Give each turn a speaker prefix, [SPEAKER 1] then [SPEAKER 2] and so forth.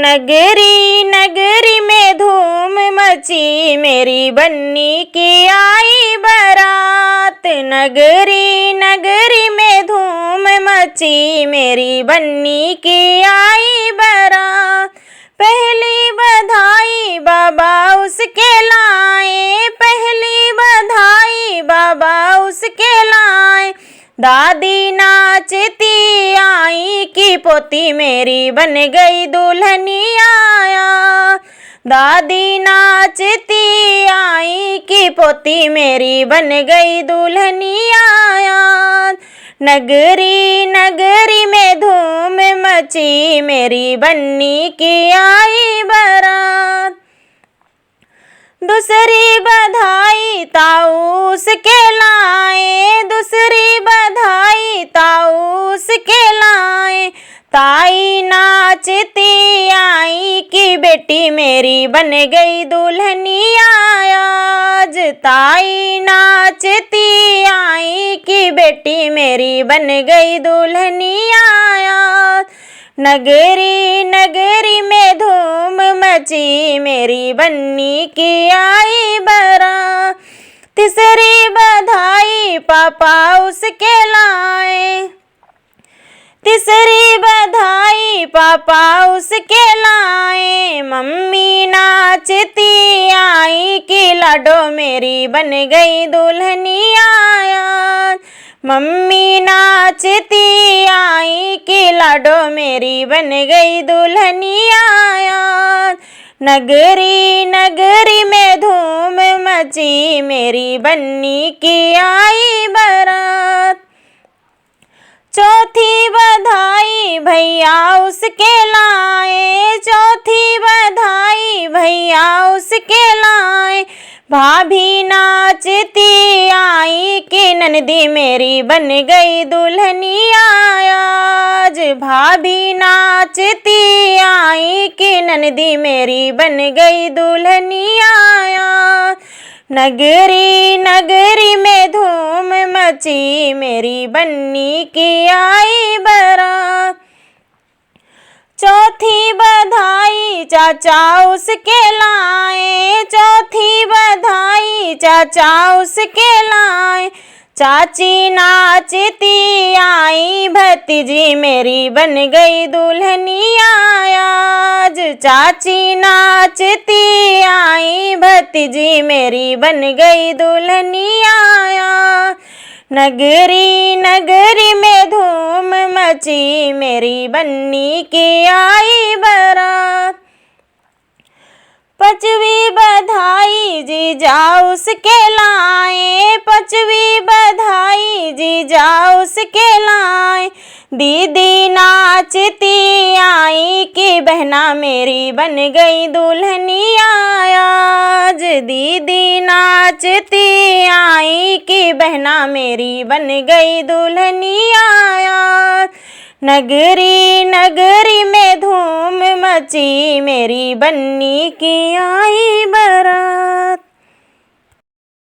[SPEAKER 1] नगरी नगरी में धूम मची, मेरी बन्नी की आई बारात। नगरी नगरी में धूम मची, मेरी बन्नी की आई बारात। पहली बधाई बाबा उसके लाए, पहली बधाई बाबा उसके लाए। दादी नाचती आई कि पोती मेरी बन गई दुल्हनिया। दादी नाचती आई कि पोती मेरी बन गई दुल्हनिया। नगरी नगरी में धूम मची, मेरी बन्नी की आई बारात। दूसरी बधाई ताऊस के लाए, दूसरी बधाई ताऊस के लाए। ताई नाचती आई कि बेटी मेरी बन गई दुल्हनिया आज। ताई नाचती आई कि बेटी मेरी बन गई दुल्हनिया आज। नगरी नगरी में धूम मची, मेरी बन्नी की आई बारात। तीसरी बधाई पापा उसके लाए, तीसरी बधाई पापा उसके लाए। मम्मी नाचती आई कि लाडो मेरी बन गई दुल्हनिया आज। मम्मी नाचती आई कि लाडो मेरी बन गई दुल्हनिया आज। नगरी नगरी में धूम मची, मेरी बन्नी की आई बारात। चौथी बधाई भैया उसके लाए, चौथी बधाई भैया उसके लाए। भाभी नाचती आई कि ननदी मेरी बन गई दुल्हनिया आज। भाभी नाचती आई कि ननदी मेरी बन गई दुल्हनिया आज। नगरी नगरी में धूम मची, मेरी बन्नी की आई बारात। चौथी बधाई चाचा उसके लाए, चौथी बधाई चाचा उसके लाए। चाची नाचती आई भतीजी मेरी बन गई दुल्हनिया आज। चाची नाचती आई भतीजी मेरी बन गई दुल्हनिया आज। नगरी नगरी में धूम मची, मेरी बन्नी की आई बारात। पांचवी बधाई जीजा उसके लाए, पांचवी बधाई जीजा उसके लाए। दीदी नाचती आई कि बहना मेरी बन गई दुल्हनिया आज। दीदी नाचती आई कि बहना मेरी बन गई दुल्हनिया आज। नगरी नगरी में धूम मची, मेरी बन्नी की आई बारात।